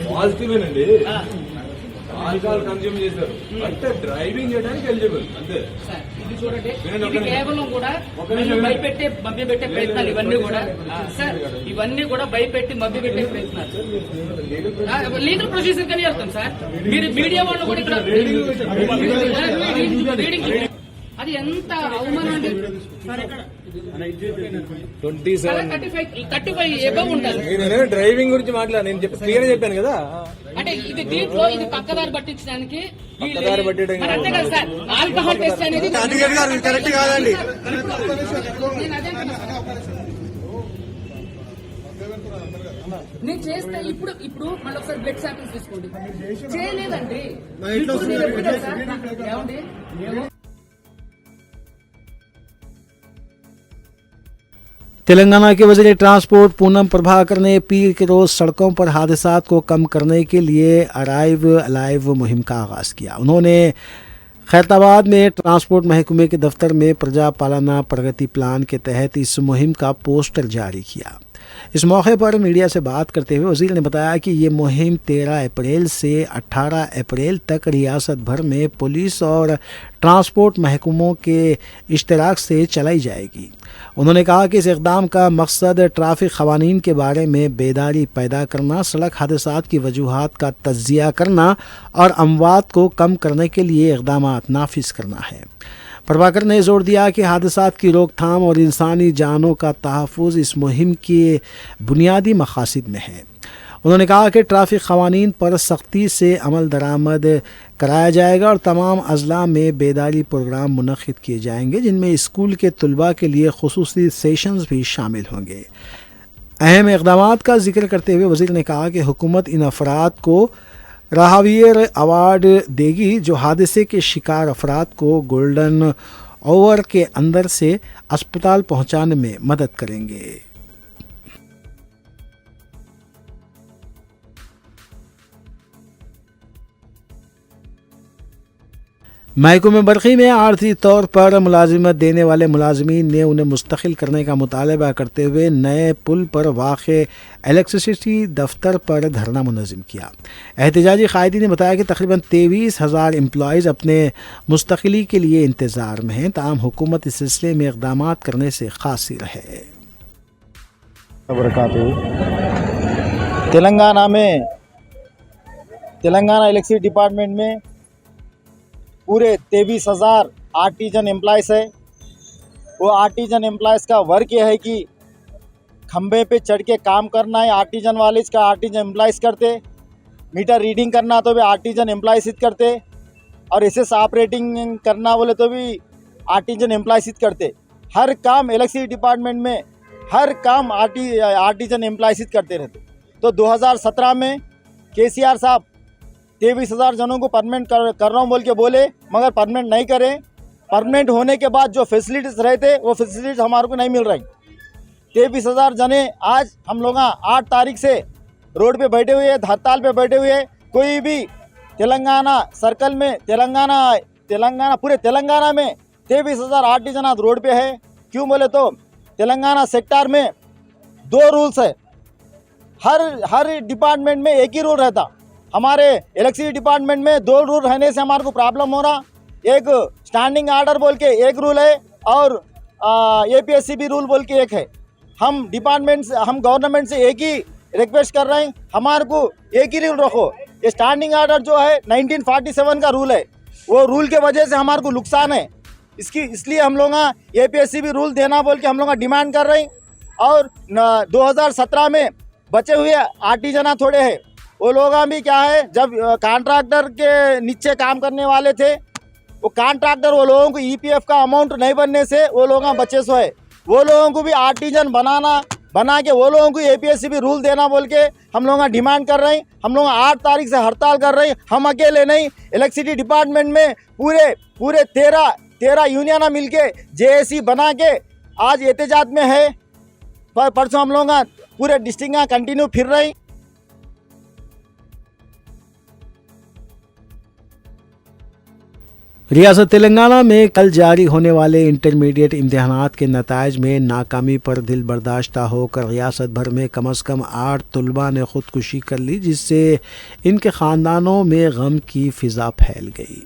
పాజిటివేనండి. ఆల్కహాల్ కన్జ్యూమ్ చేశారు అంటే డ్రైవింగ్ చేయడానికి ఎలిజిబుల్ అంతే. ఇది చూడండి, ఇది కేవలం కూడా భయపెట్టే మభ్యపెట్టే ప్రయత్నాలు ఇవన్నీ కూడా సార్, ఇవన్నీ కూడా భయపెట్టి మభ్యపెట్టే ప్రయత్నాలు. లీగల్ ప్రొసీజర్ కానీ వెళ్తాం సార్. మీరు మీడియా వాళ్ళు కూడా ఇక్కడ అది ఎంత అవమానం అండి. 35 ఎబవ్ ఉంటారు. డ్రైవింగ్ గురించి మాట్లాడు, నేను క్లియర్ చెప్పాను కదా. అంటే ఇది దీంట్లో ఇది పక్కదారి పట్టించడానికి అంతే కదా సార్. ఆల్కహాల్ టెస్ట్ అనేది కరెక్ట్ కాదండి. నేను చేస్తే ఇప్పుడు మళ్ళీ ఒకసారి బ్లడ్ శాంపిల్స్ తీసుకోండి. చేయలేదండి. ఏమండి तेलंगाना के वज़ीर ट्रांसपोर्ट पूनम प्रभाकर ने पीर के रोज़ सड़कों पर हादसात को कम करने के लिए अराइव अलाइव मुहिम का आगाज़ किया। उन्होंने खैरताबाद में ट्रांसपोर्ट महकमे के दफ्तर में प्रजा पालना प्रगति प्लान के तहत इस मुहिम का पोस्टर जारी किया। इस मौके पर मीडिया से बात करते हुए वज़ीर ने बताया कि ये मुहिम 13 अप्रैल से 18 अप्रैल तक रियासत भर में पुलिस और ट्रांसपोर्ट महकमों के इश्तराक से चलाई जाएगी। उन्होंने कहा कि इस इक़दाम का मकसद ट्रैफिक क़वानीन के बारे में बेदारी पैदा करना, सड़क हादसात की वजूहात का तज्ज़िया करना और अमवात को कम करने के लिए इक़दामात नाफिज करना है। प्रभाकर ने जोर दिया कि हादसात की रोकथाम और इंसानी जानों का तहफ़्फ़ुज़ इस मुहिम के बुनियादी मक़ासिद में है। उन्होंने कहा कि ट्रैफिक क़वानीन पर सख्ती से अमल दरामद कराया जाएगा और तमाम अज़ला में बेदारी प्रोग्राम मुनक़्क़िद किए जाएंगे, जिनमें स्कूल के तलबा के लिए ख़ुसूसी सेशंस भी शामिल होंगे। अहम इक़दामात का जिक्र करते हुए वज़ीर ने कहा कि हुकूमत इन अफराद को राहवीर अवार्ड देगी जो हादसे के शिकार अफराद को गोल्डन आवर के अंदर से अस्पताल पहुंचाने में मदद करेंगे। महकमे बरक़ी में आर्थिक तौर पर मुलाजिमत देने वाले मुलाजमीन ने उन्हें मुस्तकिल करने का मुतालबा करते हुए नए पुल पर वाक़ इलेक्ट्रिसिटी दफ्तर पर धरना मुनज़्ज़म किया। एहतजाजी क़ायदीन ने बताया कि तकरीबन 23,000 एम्प्लॉयज़ अपने मुस्तकिली के लिए इंतज़ार में हैं, ताहम हुकूमत इस सिलसिले में इक़दामात करने से क़ासिर है। तेलंगाना इलेक्ट्रिसिटी डिपार्टमेंट में पूरे 23,000 आर्टिजन एम्प्लॉयज़ है। वो आर्टिजन एम्प्लॉयज़ का वर्क ये है कि खंबे पे चढ़ के काम करना है। आर्टिजन वाले इसका आर्टिजन एम्प्लॉयज़ करते, मीटर रीडिंग करना तो भी आर्टिजन एम्प्लॉयज़ करते, और एसएस ऑपरेटिंग करना बोले तो भी आर्टिजन एम्प्लॉयज़ करते। हर काम इलेक्ट्रिसिटी डिपार्टमेंट में हर काम आर्टिजन एम्प्लॉयज़ करते रहते। तो 2017 में केसीआर साहब 23,000 जनों को परमानेंट कर रहा हूँ बोल के बोले, मगर परमानेंट नहीं करें। परमानेंट होने के बाद जो फैसिलिटीज़ रहते वो फैसिलिटीज़ हमारे को नहीं मिल रही। 23,000 जने आज हम लोग 8 तारीख से रोड पे बैठे हुए हैं, हड़ताल पे बैठे हुए हैं। कोई भी तेलंगाना सर्कल में तेलंगाना पूरे तेलंगाना में 23,000 आर्टिजन रोड पे है। क्यों बोले तो तेलंगाना सेक्टर में 2 रूल्स है। हर डिपार्टमेंट में एक ही रूल रहता। हमारे इलेक्ट्रिसिटी डिपार्टमेंट में 2 रूल रहने से हमारे को प्रॉब्लम हो रहा। एक स्टैंडिंग आर्डर बोल के एक रूल है और APSCB रूल बोल के एक है। हम गवर्नमेंट से एक ही रिक्वेस्ट कर रहे हैं, हमारे को एक ही रूल रखो। ये स्टैंडिंग आर्डर जो है 1947 का रूल है, वो रूल के वजह से हमारे को नुकसान है। इसलिए हम लोग APSCB रूल देना बोल के हम लोग डिमांड कर रहे हैं। और 2017 में बचे हुए आर्टिजन थोड़े हैं, वो लोग भी क्या है, जब कॉन्ट्रैक्टर के नीचे काम करने वाले थे, वो कॉन्ट्रैक्टर वो लोगों को EPF का अमाउंट नहीं बनने से वो लोग बचे सो है। वो लोगों को भी आर्टिजन बना के वो लोगों को APSCB रूल देना बोल के हम लोग डिमांड कर रहे हैं। हम लोग 8 तारीख से हड़ताल कर रहे हैं। हम अकेले नहीं, इलेक्ट्रिसिटी डिपार्टमेंट में पूरे 13 यूनियन मिल के JAC बना के आज एहतजाज में है। परसों हम लोग पूरे डिस्ट्रिक्ट कंटिन्यू फिर रहे हैं। रियासत तेलंगाना में कल जारी होने वाले इंटरमीडिएट इम्तिहानात के नताइज में नाकामी पर दिल बर्दाश्ता होकर रियासत भर में कम से कम 8 तलबा ने ख़ुदकुशी कर ली, जिससे इनके ख़ानदानों में गम की फ़िज़ा फैल गई।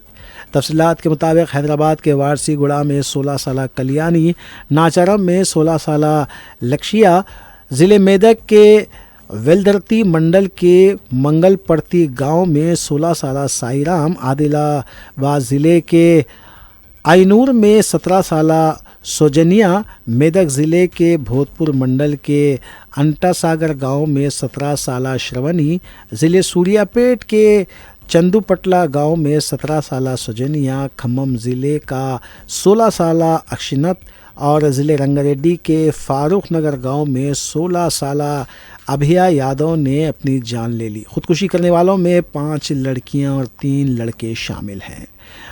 तफसीलात के मुताबिक हैदराबाद के वारसीगुड़ा में 16 साला कल्याणी, नाचारम में 16 साला लक्ष्या, ज़िले मेदक के वेलदरती मंडल के मंगलपड़ती गांव में 16 साला साईराम, आदिलाबाद ज़िले के आईनूर में 17 साला सोजनिया, मेदक ज़िले के भोजपुर मंडल के अंटासागर गांव में 17 साला श्रवणी, ज़िले सूर्यापेट के चंदूपटला गांव में 17 साला सोजनिया, खम्मम ज़िले का 16 साला अक्षिनत और ज़िले रंगारेड्डी के फारूक नगर गांव में 16 साला अभिया यादव ने अपनी जान ले ली। खुदकुशी करने वालों में 5 लड़कियां और 3 लड़के शामिल हैं।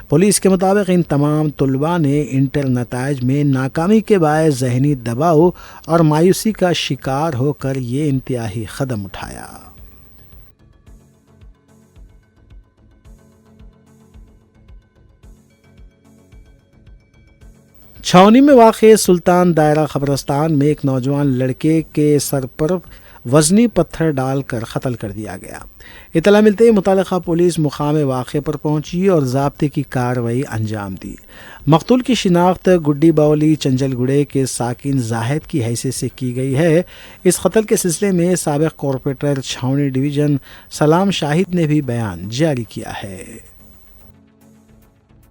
पुलिस के मुताबिक इन तमाम तलबा ने इंटर नताइज में नाकामी के बायस ज़हनी दबाव और मायूसी का शिकार होकर ये इंतहाई कदम उठाया। छावनी में वाक़ सुल्तान दायरा कब्रिस्तान में एक नौजवान लड़के के सर पर वजनी पत्थर डालकर कत्ल कर दिया गया। इतला मिलते ही मुतल्लिक़ा पुलिस मुकाम वाक़े पर पहुंची और ज़ाब्ते की कार्रवाई अंजाम दी। मक़तूल की शिनाख्त गुड्डी बावली चंचलगुड़े के साकिन जाहिद की हैसियत से की गई है। इस कत्ल के सिलसिले में साबिक़ कॉरपोरेटर छावनी डिवीज़न सलाम शाहिद ने भी बयान जारी किया है।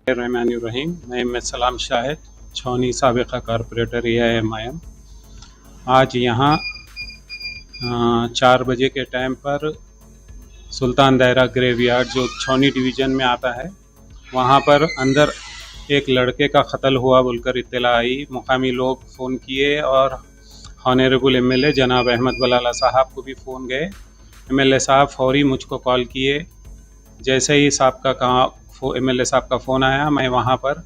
रहमानिर्रहीम, मैं सलाम शाहिद, छावनी साबिक़ा कॉरपोरेटर AIMIM। आज यहाँ 4 बजे के टाइम पर सुल्तान दायरा ग्रेवयार्ड जो छावनी डिवीज़न में आता है, वहाँ पर अंदर एक लड़के का कत्ल हुआ बोलकर इत्तला आई। मुकामी लोग फ़ोन किए और ऑनरेबल MLA जनाब अहमद बलाला साहब को भी फ़ोन गए। MLA साहब फौरी मुझको कॉल किए। जैसे ही MLA साहब का फ़ोन आया, मैं वहाँ पर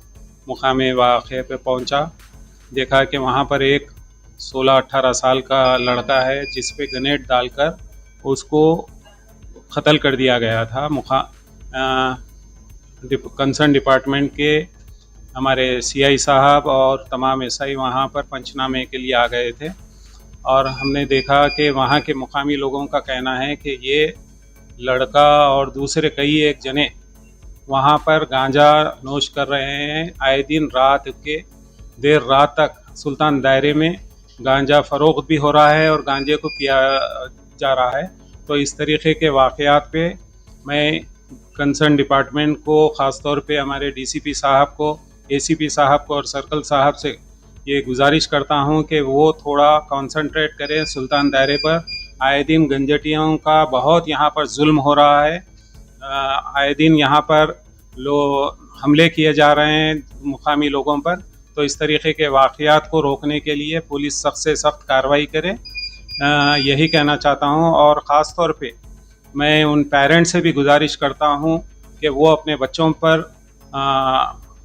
मुकामे वाक़े पे पहुँचा। देखा कि वहाँ पर एक 16-18 साल का लड़का है जिस पे ग्रेनेड डालकर उसको क़त्ल कर दिया गया था। कंसर्न डिपार्टमेंट के हमारे CI साहब और तमाम SI वहाँ पर पंचनामे के लिए आ गए थे और हमने देखा कि वहाँ के मुकामी लोगों का कहना है कि ये लड़का और दूसरे कई एक जने वहाँ पर गांजा नोश कर रहे हैं। आए दिन रात के देर रात तक सुल्तान दायरे में गांजा फ़रोख्त भी हो रहा है और गांजे को पिया जा रहा है। तो इस तरीक़े के वाक़यात पे मैं कंसर्न डिपार्टमेंट को, ख़ास तौर पे हमारे DCP साहब को, ACP साहब को और सर्कल साहब से ये गुजारिश करता हूँ कि वो थोड़ा कंसंट्रेट करें सुल्तान दायरे पर। आए दिन गंजटियों का बहुत यहाँ पर जुल्म हो रहा है। आए दिन यहाँ पर हमले किए जा रहे हैं मुकामी लोगों पर। तो इस तरीक़े के वाक़यात को रोकने के लिए पुलिस सख्त से सख्त कार्रवाई करे, यही कहना चाहता हूँ। और ख़ास तौर पे मैं उन पेरेंट्स से भी गुजारिश करता हूँ कि वो अपने बच्चों पर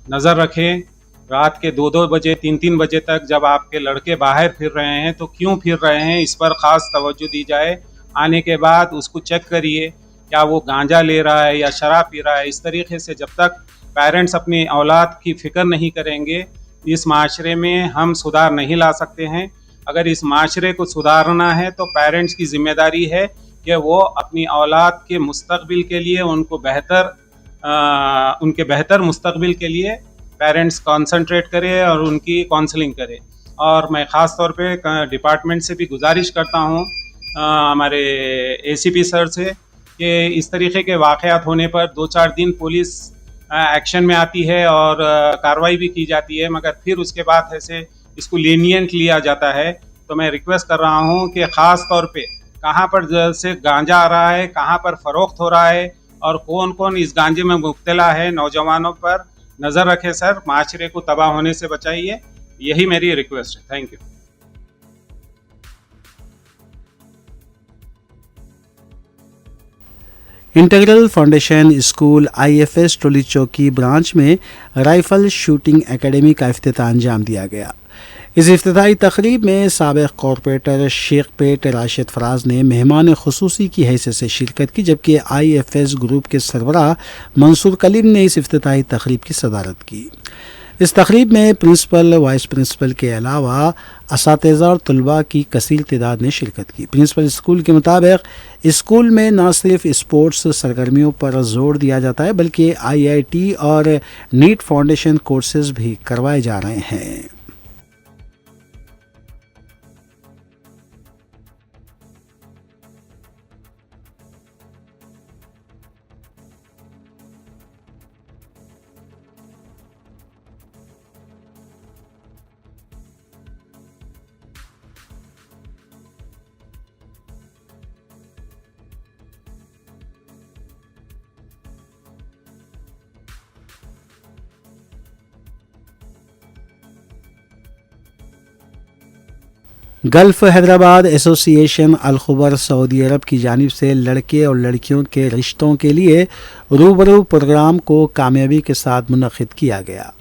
नज़र रखें। रात के 2-2 बजे 3-3 बजे तक जब आपके लड़के बाहर फिर रहे हैं तो क्यों फिर रहे हैं, इस पर ख़ास तवज्जो दी जाए। आने के बाद उसको चेक करिए क्या वो गांजा ले रहा है या शराब पी रहा है। इस तरीके से जब तक पेरेंट्स अपनी औलाद की फ़िक्र नहीं करेंगे, इस माशरे में हम सुधार नहीं ला सकते हैं। अगर इस माशरे को सुधारना है तो पेरेंट्स की ज़िम्मेदारी है कि वो अपनी औलाद के मुस्तक़बिल के लिए उनके बेहतर मुस्तक़बिल के लिए पेरेंट्स कंसंट्रेट करें और उनकी काउंसलिंग करें। और मैं ख़ास तौर पे डिपार्टमेंट से भी गुजारिश करता हूँ हमारे ACP सर से कि इस तरीक़े के वाक़यात होने पर 2-4 दिन पुलिस एक्शन में आती है और कार्रवाई भी की जाती है, मगर फिर उसके बाद ऐसे इसको लीनियंट लिया जाता है। तो मैं रिक्वेस्ट कर रहा हूँ कि ख़ास तौर पे कहाँ पर जैसे गांजा आ रहा है, कहाँ पर फ़रोख्त हो रहा है और कौन कौन इस गांजे में मुब्तला है, नौजवानों पर नज़र रखें सर। माशरे को तबाह होने से बचाइए, यही मेरी रिक्वेस्ट है। Thank you. Integral foundation school IFS टोली चौकी ब्रांच में राइफल शूटिंग एकेडमी का इफ्तिताह अंजाम दिया गया। इस इफ्तिताही तकरीब में साबिक़ कॉरपोरेटर शेख पेट राशिद फराज ने मेहमान खुसूसी की हैसियत से शिरकत की, जबकि IFS ग्रुप के सरबराह मंसूर कलीम ने इस इफ्तिताही तकरीब की सदारत की। इस तकरीब में प्रिंसिपल, वाइस प्रिंसिपल के अलावा असातिज़ा और तलबा की कसीर तादाद ने शिरकत की। प्रिंसिपल स्कूल के मुताबिक स्कूल में न सिर्फ स्पोर्ट्स सरगर्मियों पर जोर दिया जाता है बल्कि IIT और नीट फाउंडेशन कोर्सेज भी करवाए जा रहे हैं। Gulf Hyderabad association Al Khobar Saudi अरब की जानिब से लड़के और लड़कियों के रिश्तों के लिए रूबरू प्रोग्राम को कामयाबी के साथ मुनक़िद किया गया।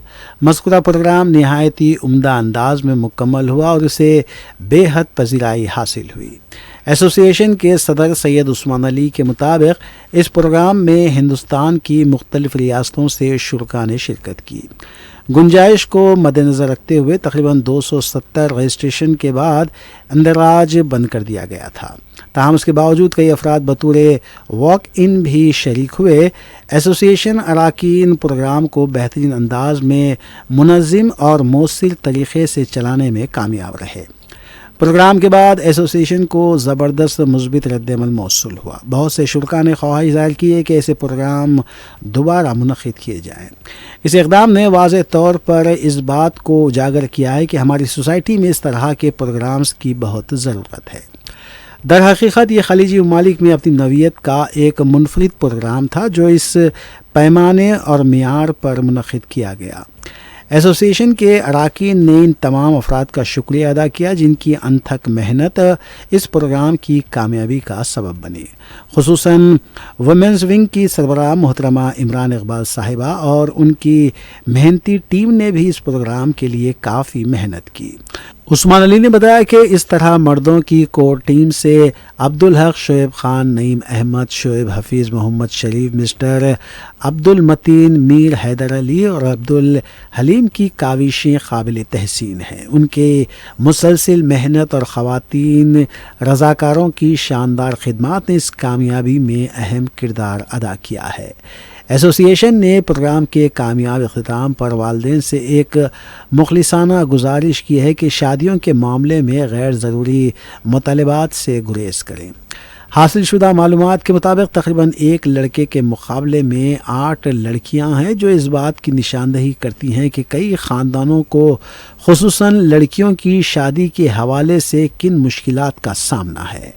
मज़कूरा प्रोग्राम नहायत ही उम्दा अंदाज में मुकम्मल हुआ और इसे बेहद पज़ीराई हासिल हुई। एसोसिएशन के सदर सैयद उस्मान अली के मुताबिक इस प्रोग्राम में हिंदुस्तान की मुख्तलिफ़ रियासतों से शुरका ने शिरकत की। गुंजाइश को मद्देनज़र रखते हुए तकरीबन 270 रजिस्ट्रेशन के बाद अंदराज बंद कर दिया गया था। ताहम इसके बावजूद कई अफराद बतौर वॉक इन भी शरीक हुए। एसोसिएशन अरकान प्रोग्राम को बेहतरीन अंदाज में मुनज़्ज़म और मौसर तरीक़े से चलाने में कामयाब रहे। प्रोग्राम के बाद एसोसिएशन को ज़बरदस्त मुस्बित रद्दमल मौसूल हुआ। बहुत से शुरका ने ख्वाहिश ज़ाहिर की है कि ऐसे प्रोग्राम दोबारा मुनक़िद किए जाएँ। इस इक़दाम ने वाज़ेह तौर पर इस बात को उजागर किया है कि हमारी सोसाइटी में इस तरह के प्रोग्राम्स की बहुत ज़रूरत है। दर हकीकत ये खलीजी ममालिक में अपनी नवीयत का एक मुनफरिद प्रोग्राम था जो इस पैमाने और मियार पर मुनक़िद किया गया। एसोसिएशन के अरकान ने इन तमाम अफराद का शुक्रिया अदा किया जिनकी अनथक मेहनत इस प्रोग्राम की कामयाबी का सबब बनी। खुसूसन वुमेंस विंग की सरबराह मोहतरमा इमरान इकबाल साहिबा और उनकी मेहनती टीम ने भी इस प्रोग्राम के लिए काफ़ी मेहनत की। उस्मान अली ने बताया कि इस तरह मर्दों की कोर टीम से अब्दुल हक, शोएब खान, नईम अहमद, शोएब हफीज़, मोहम्मद शरीफ, मिस्टर अब्दुल मतीन, मीर हैदर अली और अब्दुल हलीम की काविशें काबिल तहसीन हैं। उनके मुसलसिल मेहनत और ख़वातीन रज़ाकारों की शानदार खिदमात ने इस कामयाबी में अहम किरदार अदा किया है। एसोसिएशन ने प्रोग्राम के कामयाब इख्तिताम पर वालिदैन से एक मुखलिसाना गुजारिश की है कि शादियों के मामले में गैर ज़रूरी मुतालबात से गुरेज करें। हासिल शुदा मालूमात के मुताबिक तकरीबन एक लड़के के मुकाबले में 8 लड़कियां हैं, जो इस बात की निशानदही करती हैं कि कई ख़ानदानों को खुसूसन लड़कियों की शादी के हवाले से किन मुश्किलात का सामना है।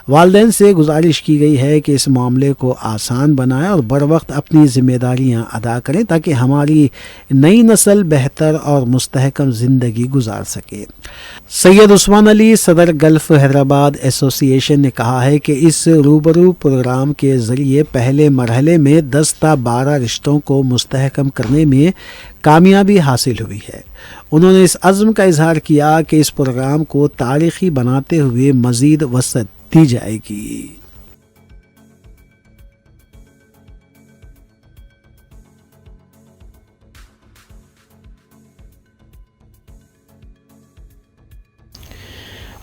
वालिदैन से गुजारिश की गई है कि इस मामले को आसान बनाएं और बर वक्त अपनी ज़िम्मेदारियां अदा करें ताकि हमारी नई नस्ल बेहतर और मुस्तहकम ज़िंदगी गुजार सके। सैयद उस्मान अली, सदर गल्फ़ हैदराबाद एसोसिएशन ने कहा है कि इस रूबरू प्रोग्राम के ज़रिए पहले मरहले में 10 ता 12 रिश्तों को मुस्तहकम करने में कामयाबी हासिल हुई है। उन्होंने इस अज़्म का इजहार किया कि इस प्रोग्राम को तारीख़ी बनाते हुए मज़ीद वसअत दी जाएगी।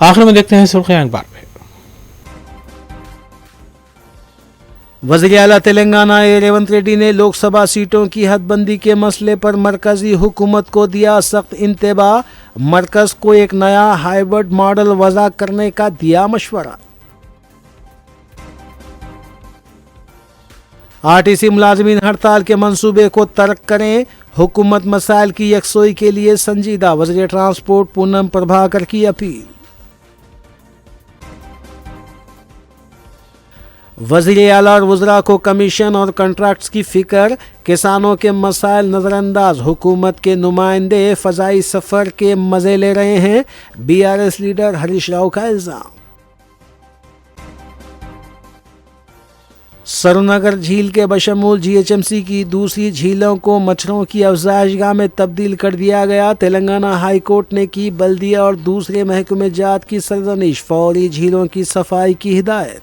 आखिर में देखते हैं सुर्खियां अखबार में। वज़ीर आला तेलंगाना रेवंत रेड्डी ने लोकसभा सीटों की हदबंदी के मसले पर मरकजी हुकूमत को दिया सख्त इंतबाह। मरकज को एक नया हाइब्रिड मॉडल वज़ा करने का दिया मशवरा। आरटीसी मुलाजमीन हड़ताल के मंसूबे को तर्क करें, हुकूमत मसाइल की यकसोई के लिए संजीदा। वज़ीर ट्रांसपोर्ट पूनम प्रभाकर की अपील। वज़ीर आला और वज़रा को कमीशन और कॉन्ट्रैक्ट्स की फिक्र, किसानों के मसाइल नज़रअंदाज। हुकूमत के नुमाइंदे फ़ज़ाई सफ़र के मज़े ले रहे हैं, बीआरएस लीडर हरीश राव का इल्ज़ाम। सरुनगर झील के बशमूल जीएचएमसी की दूसरी झीलों को मच्छरों की अफज़ाइशगाह में तब्दील कर दिया गया। तेलंगाना हाई कोर्ट ने की बल्दिया और दूसरे महकमे जात की सरजनिश, फौरी झीलों की सफाई की हिदायत।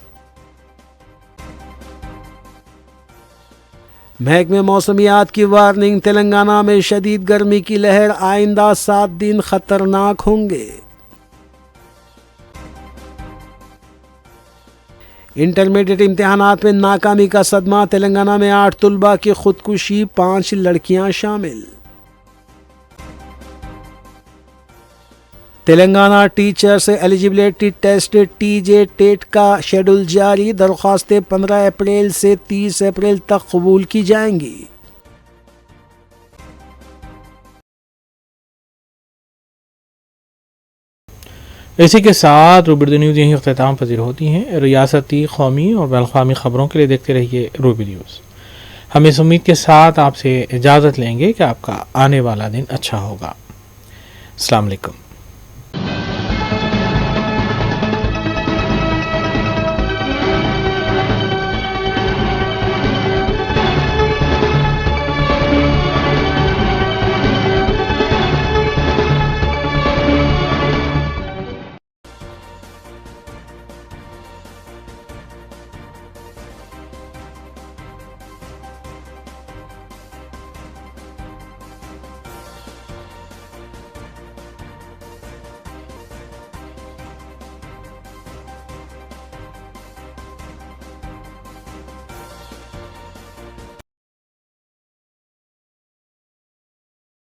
महकमे मौसमियात की वार्निंग, तेलंगाना में शदीद गर्मी की लहर, आइंदा 7 दिन खतरनाक होंगे। इंटरमीडिएट इम्तिहानात में नाकामी का सदमा, तेलंगाना में 8 तुलबा की खुदकुशी, 5 लड़कियां शामिल। Telangana teachers eligibility test TJ TET का शेड्यूल जारी, दरख्वास्तें 15 अप्रैल से 30 अप्रैल तक कबूल की जाएंगी। इसी के साथ रूबी न्यूज़ यहीं अख्ताम पजीर होती हैं। रियासती, कौमी और बैनुल-अक़वामी ख़बरों के लिए देखते रहिए रूबी न्यूज़। हम इस उम्मीद के साथ आपसे इजाज़त लेंगे कि आपका आने वाला दिन अच्छा होगा। अस्सलाम वालेकुम।